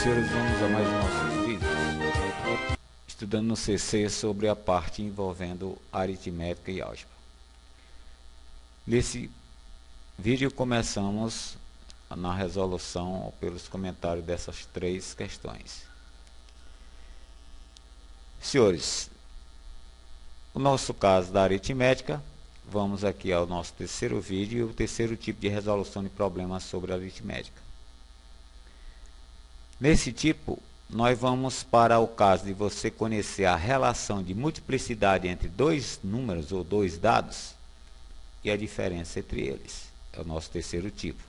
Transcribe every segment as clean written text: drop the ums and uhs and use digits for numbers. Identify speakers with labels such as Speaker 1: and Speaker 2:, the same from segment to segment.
Speaker 1: senhores, vamos a mais nossos vídeos, estudando no CC sobre a parte envolvendo aritmética e álgebra. Nesse vídeo começamos na resolução pelos comentários dessas três questões. Senhores, o nosso caso da aritmética, vamos aqui ao nosso terceiro vídeo e o terceiro tipo de resolução de problemas sobre aritmética. Nesse tipo, nós vamos para o caso de você conhecer a relação de multiplicidade entre dois números ou dois dados e a diferença entre eles. É o nosso terceiro tipo.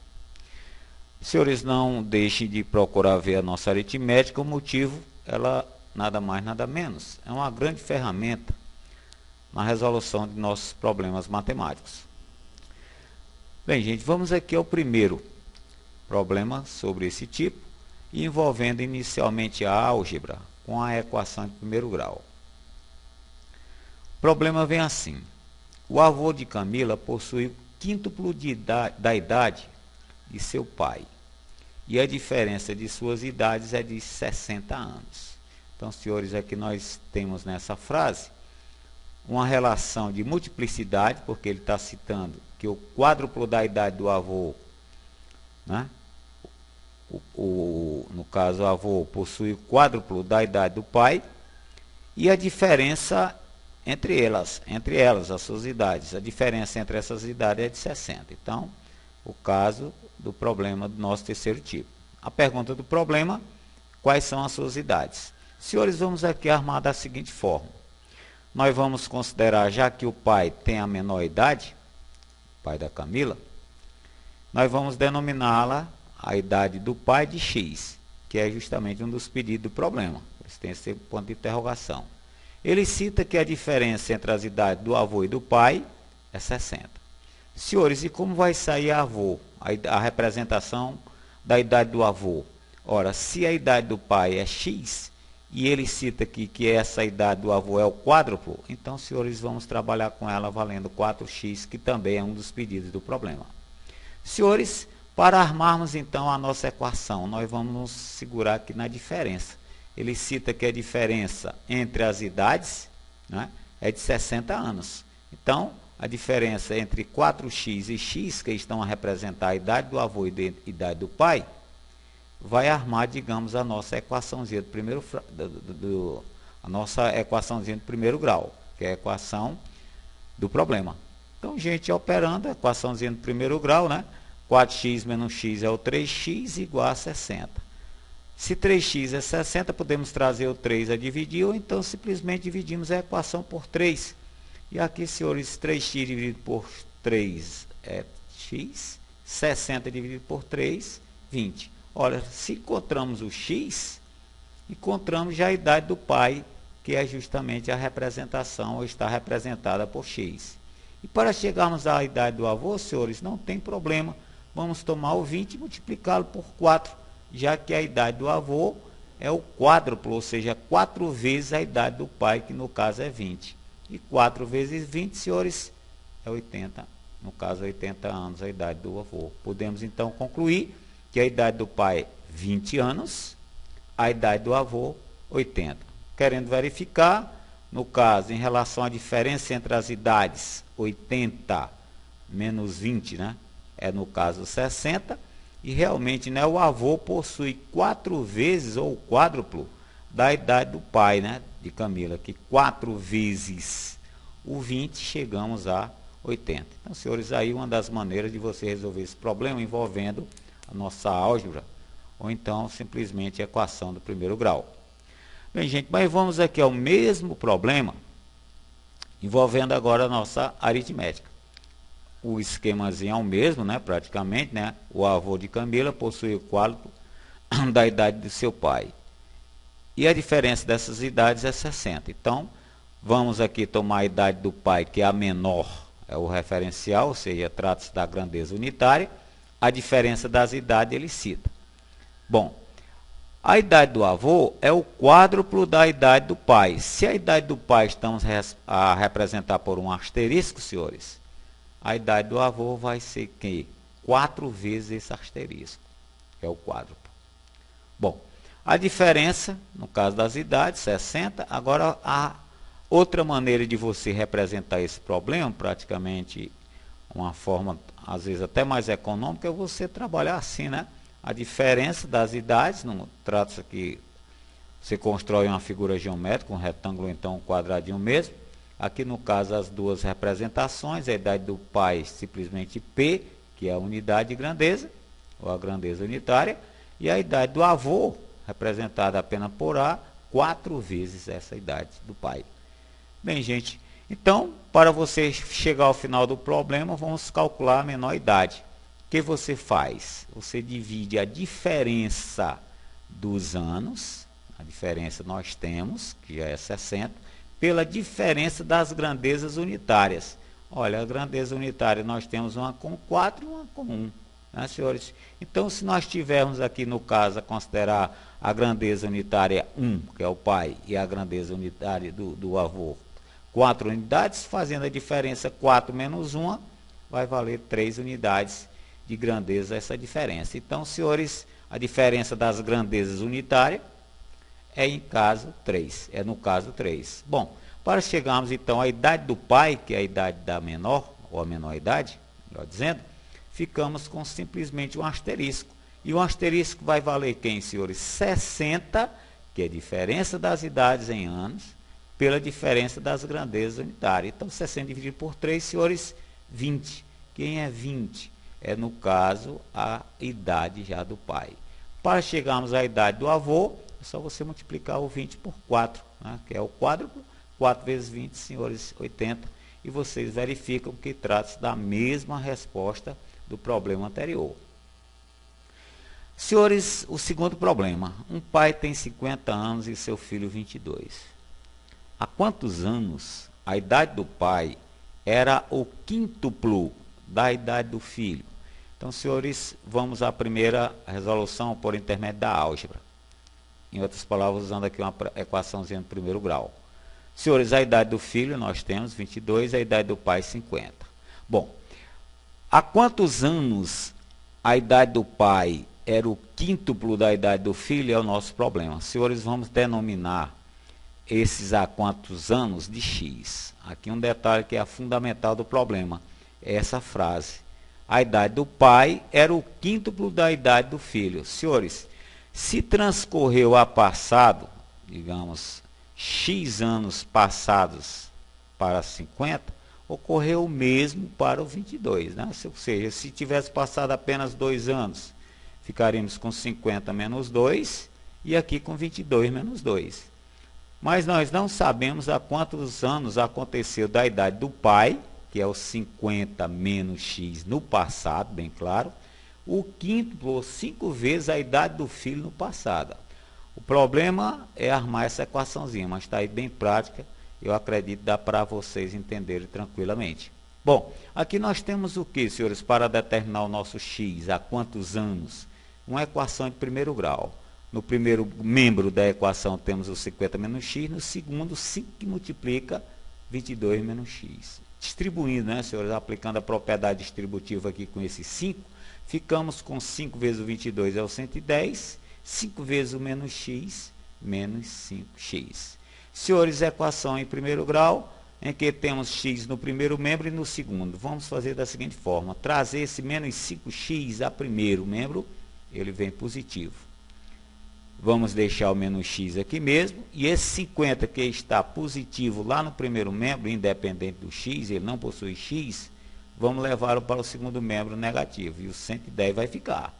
Speaker 1: Senhores, não deixem de procurar ver a nossa aritmética. O motivo, ela nada mais, nada menos, é uma grande ferramenta na resolução de nossos problemas matemáticos. Bem, gente, vamos aqui ao primeiro problema sobre esse tipo, envolvendo inicialmente a álgebra com a equação de primeiro grau. O problema vem assim: o avô de Camila possui o quíntuplo da idade de seu pai, e a diferença de suas idades é de 60 anos. Então, senhores, aqui nós temos nessa frase uma relação de multiplicidade, porque ele está citando que o quádruplo da idade do avô, né? No caso, o avô possui o quádruplo da idade do pai, e a diferença entre elas, as suas idades, a diferença entre essas idades é de 60. Então, o caso do problema do nosso terceiro tipo. A pergunta do problema: quais são as suas idades? Senhores, vamos aqui armar da seguinte forma. Nós vamos considerar, já que o pai tem a menor idade, o pai da Camila, nós vamos denominá-la a idade do pai de x, que é justamente um dos pedidos do problema. Eles têm esse ponto de interrogação. Ele cita que a diferença entre as idades do avô e do pai é 60. Senhores, e como vai sair avô, a representação da idade do avô? Ora, se a idade do pai é x, e ele cita aqui que essa idade do avô é o quádruplo, então, senhores, vamos trabalhar com ela valendo 4x, que também é um dos pedidos do problema. Senhores, para armarmos então a nossa equação, nós vamos nos segurar aqui na diferença. Ele cita que a diferença entre as idades, né, é de 60 anos. Então, a diferença entre 4x e x, que estão a representar a idade do avô e a idade do pai, vai armar, digamos, a nossa equaçãozinha do primeiro grau, que é a equação do problema. Então, gente, operando a equaçãozinha do primeiro grau, né? 4x menos x é o 3x igual a 60. Se 3x é 60, podemos trazer o 3 a dividir, ou então simplesmente dividimos a equação por 3. E aqui, senhores, 3x dividido por 3 é x, 60 dividido por 3, 20. Olha, se encontramos o x, encontramos já a idade do pai, que é justamente a representação, ou está representada por x. E para chegarmos à idade do avô, senhores, não tem problema. Vamos tomar o 20 e multiplicá-lo por 4, já que a idade do avô é o quádruplo, ou seja, 4 vezes a idade do pai, que no caso é 20. E 4 vezes 20, senhores, é 80. No caso, 80 anos a idade do avô. Podemos, então, concluir que a idade do pai é 20 anos, a idade do avô, 80. Querendo verificar, no caso, em relação à diferença entre as idades, 80 menos 20, né? É no caso 60, e realmente, né, o avô possui 4 vezes, ou o quádruplo, da idade do pai, né, de Camila, que 4 vezes o 20, chegamos a 80. Então, senhores, aí uma das maneiras de você resolver esse problema envolvendo a nossa álgebra, ou então simplesmente a equação do primeiro grau. Bem, gente, mas vamos aqui ao mesmo problema, envolvendo agora a nossa aritmética. O esquemazinho é o mesmo, né, praticamente, né? O avô de Camila possui o quádruplo da idade de seu pai. E a diferença dessas idades é 60. Então, vamos aqui tomar a idade do pai, que é a menor, é o referencial, ou seja, trata-se da grandeza unitária. A diferença das idades ele cita. Bom, a idade do avô é o quádruplo da idade do pai. Se a idade do pai estamos a representar por um asterisco, senhores, a idade do avô vai ser que 4 vezes esse asterisco, que é o quádruplo. Bom, A diferença, no caso das idades, 60. Agora, a outra maneira de você representar esse problema, praticamente uma forma, às vezes, até mais econômica, é você trabalhar assim, né? A diferença das idades, não trata-se aqui, você constrói uma figura geométrica, um retângulo, então um quadradinho mesmo. Aqui, no caso, as duas representações, a idade do pai, simplesmente P, que é a unidade de grandeza, ou a grandeza unitária, e a idade do avô, representada apenas por A, 4 vezes essa idade do pai. Bem, gente, então, para você chegar ao final do problema, vamos calcular a menor idade. O que você faz? Você divide a diferença dos anos, a diferença nós temos, que já é 60, pela diferença das grandezas unitárias. Olha, a grandeza unitária nós temos uma com 4 e uma com 1. Né, senhores? Então, se nós tivermos aqui, no caso, a considerar a grandeza unitária 1, que é o pai, e a grandeza unitária do avô, 4 unidades, fazendo a diferença 4 menos 1, vai valer 3 unidades de grandeza essa diferença. Então, senhores, a diferença das grandezas unitárias é no caso 3. Bom, para chegarmos então à idade do pai, que é a idade da menor, ou a menor idade, melhor dizendo, ficamos com simplesmente um asterisco. E o asterisco vai valer quem, senhores? 60, que é a diferença das idades em anos, pela diferença das grandezas unitárias. Então, 60 dividido por 3, senhores, 20. Quem é 20? É, no caso, a idade já do pai. Para chegarmos à idade do avô, é só você multiplicar o 20 por 4, né, que é o quádruplo. 4 vezes 20, senhores, 80. E vocês verificam que trata-se da mesma resposta do problema anterior. Senhores, o segundo problema. Um pai tem 50 anos e seu filho 22. Há quantos anos a idade do pai era o quíntuplo da idade do filho? Então, senhores, vamos à primeira resolução por intermédio da álgebra. Em outras palavras, usando aqui uma equaçãozinha de primeiro grau. Senhores, a idade do filho nós temos 22, a idade do pai 50. Bom, há quantos anos a idade do pai era o quíntuplo da idade do filho é o nosso problema. Senhores, vamos denominar esses há quantos anos de x. Aqui um detalhe que é fundamental do problema, é essa frase. A idade do pai era o quíntuplo da idade do filho. Senhores, se transcorreu a passado, digamos, x anos passados para 50, ocorreu o mesmo para o 22. Né? Ou seja, se tivesse passado apenas 2 anos, ficaríamos com 50 menos 2 e aqui com 22 menos 2. Mas nós não sabemos há quantos anos aconteceu da idade do pai, que é o 50 menos x no passado, bem claro, o quíntuplo, 5 vezes a idade do filho no passado. O problema é armar essa equaçãozinha, mas está aí bem prática, eu acredito dá para vocês entenderem tranquilamente. Bom, aqui nós temos o que, senhores, para determinar o nosso x, há quantos anos? Uma equação de primeiro grau. No primeiro membro da equação temos o 50 menos x, no segundo 5 que multiplica 22 menos x. Distribuindo, né, senhores, aplicando a propriedade distributiva aqui com esse 5, ficamos com 5 vezes o 22 é o 110, 5 vezes o menos x, menos 5x. Senhores, equação em primeiro grau, em que temos x no primeiro membro e no segundo. Vamos fazer da seguinte forma, trazer esse menos 5x a primeiro membro, ele vem positivo. Vamos deixar o menos x aqui mesmo, e esse 50 que está positivo lá no primeiro membro, independente do x, ele não possui x, vamos levá-lo para o segundo membro negativo, e o 110 vai ficar.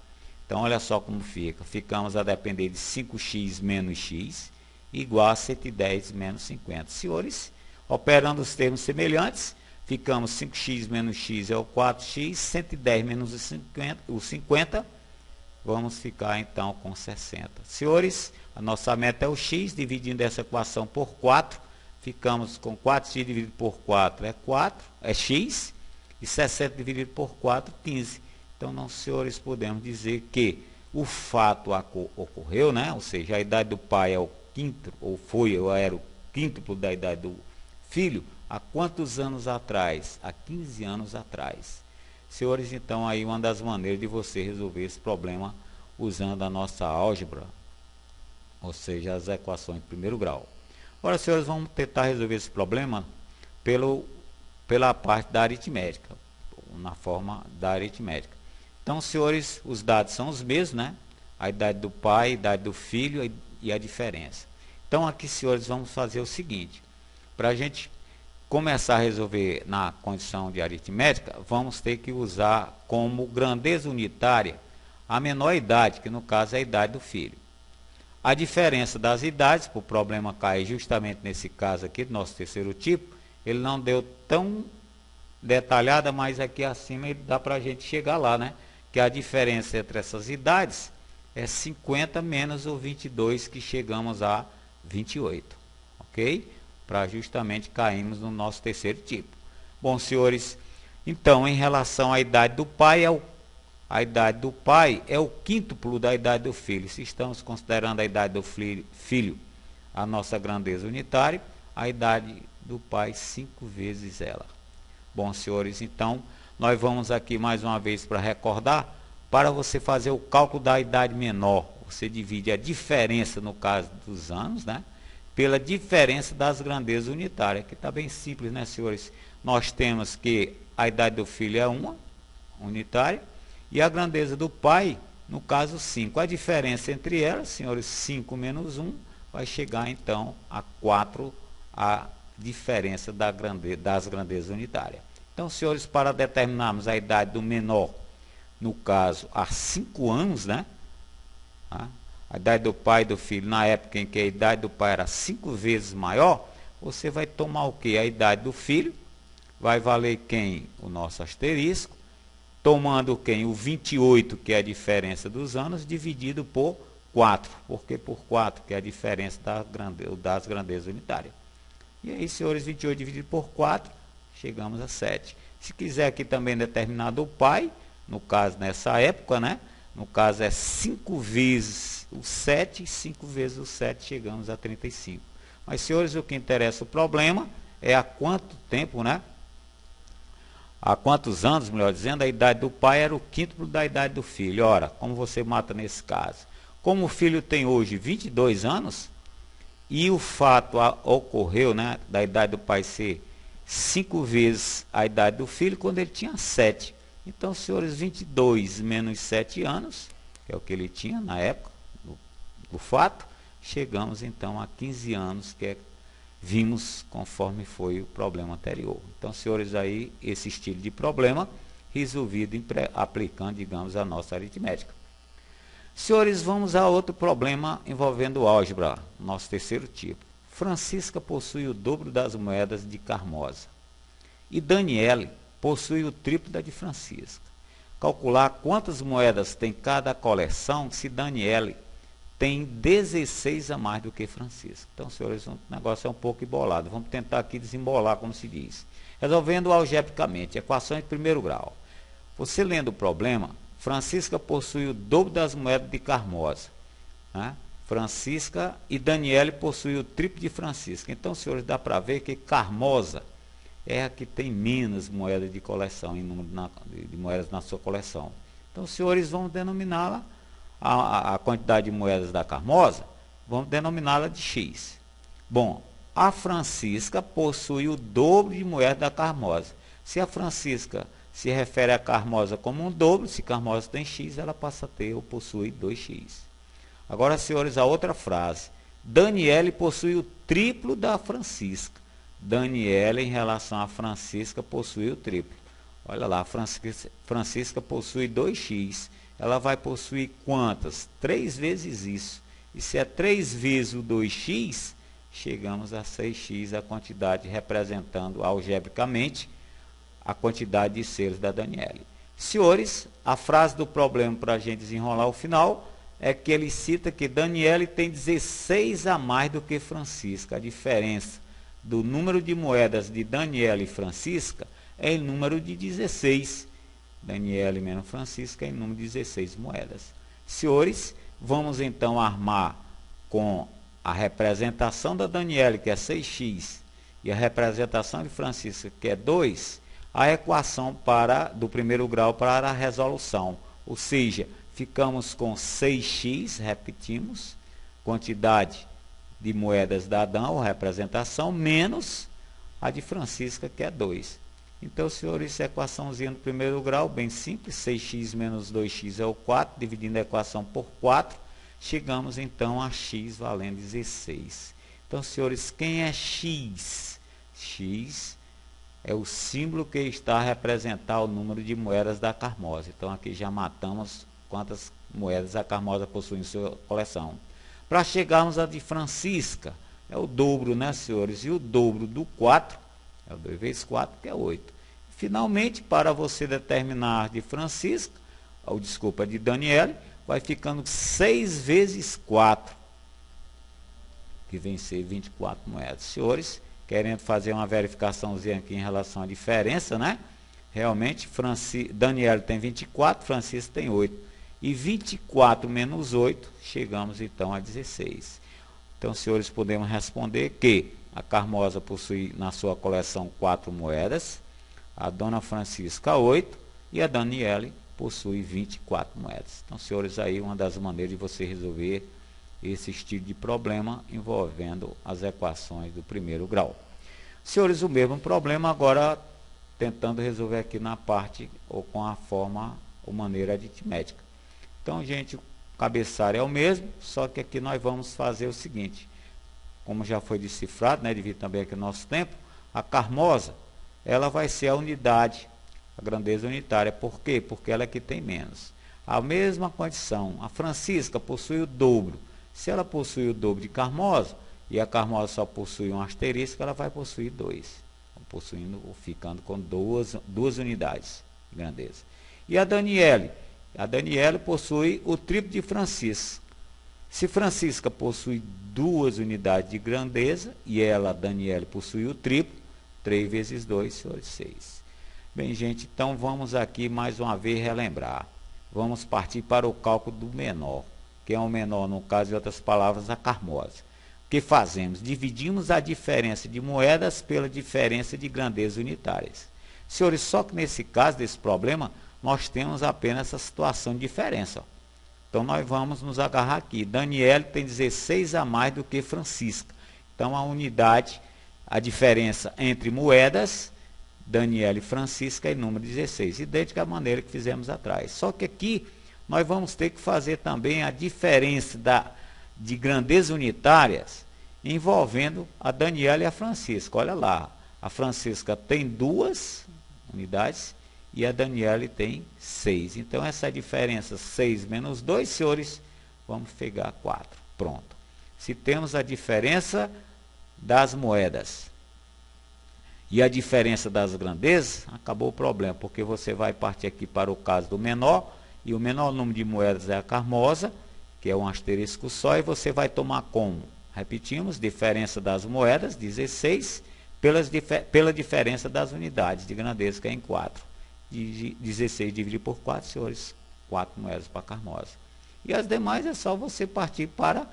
Speaker 1: Então, olha só como fica. Ficamos a depender de 5x menos x, igual a 110 menos 50. Senhores, operando os termos semelhantes, ficamos 5x menos x é o 4x, 110 menos o 50, vamos ficar então com 60. Senhores, a nossa meta é o x, dividindo essa equação por 4, ficamos com 4x dividido por 4 é x, e 60 dividido por 4, 15. Então, não, senhores, podemos dizer que o fato ocorreu, né? Ou seja, a idade do pai é o quinto, ou era o quíntuplo da idade do filho, há quantos anos atrás? Há 15 anos atrás. Senhores, então, aí uma das maneiras de você resolver esse problema usando a nossa álgebra ou seja, as equações de primeiro grau. Agora, senhores, vamos tentar resolver esse problema pela parte da aritmética, na forma da aritmética. Então, senhores, os dados são os mesmos, né? A idade do pai, a idade do filho e a diferença. Então, aqui, senhores, vamos fazer o seguinte. Para a gente começar a resolver na condição de aritmética, vamos ter que usar como grandeza unitária a menor idade, que no caso é a idade do filho. A diferença das idades, para o problema cair justamente nesse caso aqui, do nosso terceiro tipo, ele não deu tão detalhada, mas aqui acima dá para a gente chegar lá, né? Que a diferença entre essas idades é 50 menos o 22, que chegamos a 28, ok? Para justamente cairmos no nosso terceiro tipo. Bom, senhores, então, em relação à idade do pai, a idade do pai é o quíntuplo da idade do filho. Se estamos considerando a idade do filho a nossa grandeza unitária, a idade do pai 5 vezes ela. Bom, senhores, então, nós vamos aqui mais uma vez para recordar, para você fazer o cálculo da idade menor, você divide a diferença, no caso dos anos, né, pela diferença das grandezas unitárias, que está bem simples, né, senhores? Nós temos que a idade do filho é 1 unitária, e a grandeza do pai, no caso 5. A diferença entre elas, senhores, 5 menos 1, vai chegar então a 4, a diferença das grandezas unitárias. Então, senhores, para determinarmos a idade do menor, no caso, há 5 anos, né? A idade do pai e do filho, na época em que a idade do pai era 5 vezes maior, você vai tomar o quê? A idade do filho, vai valer quem? O nosso asterisco, tomando quem? O 28, que é a diferença dos anos, dividido por 4. Por que por 4? Que é a diferença das grandezas unitárias. E aí, senhores, 28 dividido por 4, chegamos a 7. Se quiser aqui também determinar do pai, no caso nessa época, né? No caso é 5 vezes o 7, 5 vezes o 7, chegamos a 35. Mas, senhores, o que interessa o problema é há quanto tempo, né? Há quantos anos, melhor dizendo, a idade do pai era o quíntuplo da idade do filho. Ora, como você mata nesse caso? Como o filho tem hoje 22 anos, e o fato ocorreu, né, da idade do pai ser 5 vezes a idade do filho, quando ele tinha 7. Então, senhores, 22 menos 7 anos, que é o que ele tinha na época do fato, chegamos então a 15 anos, que vimos conforme foi o problema anterior. Então, senhores, aí esse estilo de problema resolvido aplicando, digamos, a nossa aritmética. Senhores, vamos a outro problema envolvendo álgebra, nosso terceiro tipo. Francisca possui o dobro das moedas de Carmoza e Daniele possui o triplo da de Francisca. Calcular quantas moedas tem cada coleção se Daniele tem 16 a mais do que Francisco. Então, senhores, o negócio é um pouco embolado. Vamos tentar aqui desembolar, como se diz. Resolvendo algebricamente, equações de primeiro grau. Você lendo o problema, Francisca possui o dobro das moedas de Carmoza, né? Francisca e Daniele possuem o triplo de Francisca. Então, senhores, dá para ver que Carmoza é a que tem menos moedas de coleção, em número de moedas na sua coleção. Então, senhores, vamos denominá-la a quantidade de moedas da Carmoza, vamos denominá-la de X. Bom, a Francisca possui o dobro de moedas da Carmoza. Se a Francisca se refere a Carmoza como um dobro, se Carmoza tem X, ela passa a ter ou possui 2X. Agora, senhores, a outra frase. Daniele possui o triplo da Francisca. Daniele, em relação a Francisca, possui o triplo. Olha lá, Francisca possui 2X. Ela vai possuir quantas? 3 vezes isso. E se é 3 vezes o 2x, chegamos a 6x, a quantidade representando algebricamente a quantidade de selos da Daniele. Senhores, a frase do problema para a gente desenrolar o final é que ele cita que Daniele tem 16 a mais do que Francisca. A diferença do número de moedas de Daniele e Francisca é em número de 16. Daniele menos Francisca em número de 16 moedas. Senhores, vamos então armar com a representação da Daniele, que é 6x, e a representação de Francisca, que é 2, a equação do primeiro grau para a resolução. Ou seja, ficamos com 6x, repetimos, quantidade de moedas da Adão, ou representação, menos a de Francisca, que é 2. Então, senhores, essa equaçãozinha do primeiro grau, bem simples, 6x menos 2x é o 4, dividindo a equação por 4, chegamos então a x valendo 16. Então, senhores, quem é x? X é o símbolo que está a representar o número de moedas da Carmoza. Então, aqui já matamos quantas moedas a Carmoza possui em sua coleção. Para chegarmos a de Francisca, é o dobro, né, senhores? E o dobro do 4, é o 2 vezes 4, que é 8. Finalmente, para você determinar de Francisca, ou desculpa, de Daniele, vai ficando 6 vezes 4, que vem ser 24 moedas. Senhores, querendo fazer uma verificaçãozinha aqui em relação à diferença, né? Realmente, Daniele tem 24, Francisca tem 8. E 24 menos 8, chegamos então a 16. Então, senhores, podemos responder que a Carmoza possui na sua coleção 4 moedas, a Dona Francisca 8 e a Daniele possui 24 moedas. Então, senhores, aí uma das maneiras de você resolver esse estilo de problema envolvendo as equações do primeiro grau. Senhores, o mesmo problema agora tentando resolver aqui na parte ou com a forma ou maneira aritmética. Então, gente, o cabeçalho é o mesmo, só que aqui nós vamos fazer o seguinte. Como já foi decifrado, né, devido também aqui ao nosso tempo, a Carmoza, ela vai ser a unidade, a grandeza unitária. Por quê? Porque ela é que tem menos. A mesma condição, a Francisca possui o dobro. Se ela possui o dobro de Carmoza, e a Carmoza só possui um asterisco, ela vai possuir 2. Possuindo, ficando com duas unidades de grandeza. E a Daniele possui o triplo de Francisca. Se Francisca possui 2 unidades de grandeza, e ela, Daniele, possui o triplo, 3 vezes 2, senhores, 6. Bem, gente, então vamos aqui mais uma vez relembrar. Vamos partir para o cálculo do menor, que é o menor, no caso, em outras palavras, a Carmoza. O que fazemos? Dividimos a diferença de moedas pela diferença de grandezas unitárias. Senhores, só que nesse caso, desse problema, nós temos apenas essa situação de diferença. Então, nós vamos nos agarrar aqui. Daniele tem 16 a mais do que Francisca. Então, a unidade, a diferença entre moedas, Daniele e Francisca é número 16. Idêntica à maneira que fizemos atrás. Só que aqui, nós vamos ter que fazer também a diferença de grandezas unitárias envolvendo a Daniele e a Francisca. Olha lá, a Francisca tem 2 unidades e a Daniele tem 6. Então, essa diferença 6 menos 2, senhores, vamos pegar 4. Pronto. Se temos a diferença das moedas e a diferença das grandezas, acabou o problema, porque você vai partir aqui para o caso do menor, e o menor número de moedas é a Carmoza, que é um asterisco só, e você vai tomar como? Repetimos, diferença das moedas, 16, pela diferença das unidades de grandeza, que é em 4. 16 dividido por 4, senhores, 4 moedas para a Carmoza. E as demais é só você partir para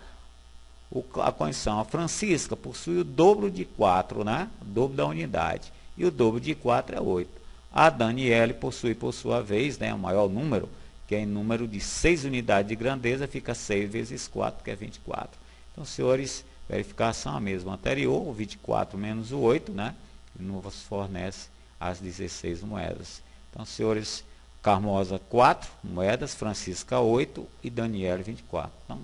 Speaker 1: a condição. A Francisca possui o dobro de 4, né? O dobro da unidade. E o dobro de 4 é 8. A Daniele possui, por sua vez, né, o maior número, que é em número de 6 unidades de grandeza, fica 6 vezes 4, que é 24. Então, senhores, verificação a mesma anterior, o 24 menos o 8, né? E nos fornece as 16 moedas. Então, senhores, Carmoza 4 moedas, Francisca 8 e Daniele 24. Então,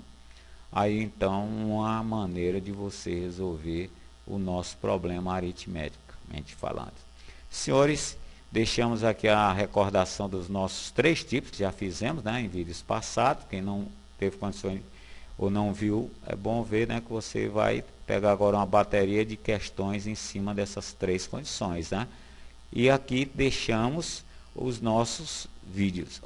Speaker 1: aí então uma maneira de você resolver o nosso problema aritmeticamente falando. Senhores, deixamos aqui a recordação dos nossos 3 tipos, que já fizemos, né, em vídeos passados. Quem não teve condições ou não viu, é bom ver, né, que você vai pegar agora uma bateria de questões em cima dessas 3 condições, né? E aqui deixamos os nossos vídeos,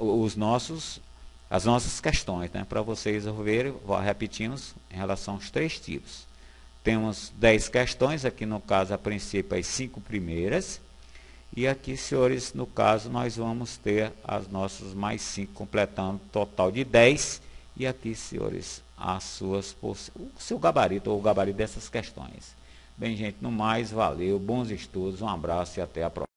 Speaker 1: as nossas questões, né, para vocês resolverem. Repetimos em relação aos 3 tipos. Temos 10 questões, aqui no caso, a princípio, as 5 primeiras. E aqui, senhores, no caso, nós vamos ter as nossas mais 5, completando um total de 10. E aqui, senhores, o seu gabarito, ou o gabarito dessas questões. Bem, gente, no mais, valeu, bons estudos, um abraço e até a próxima.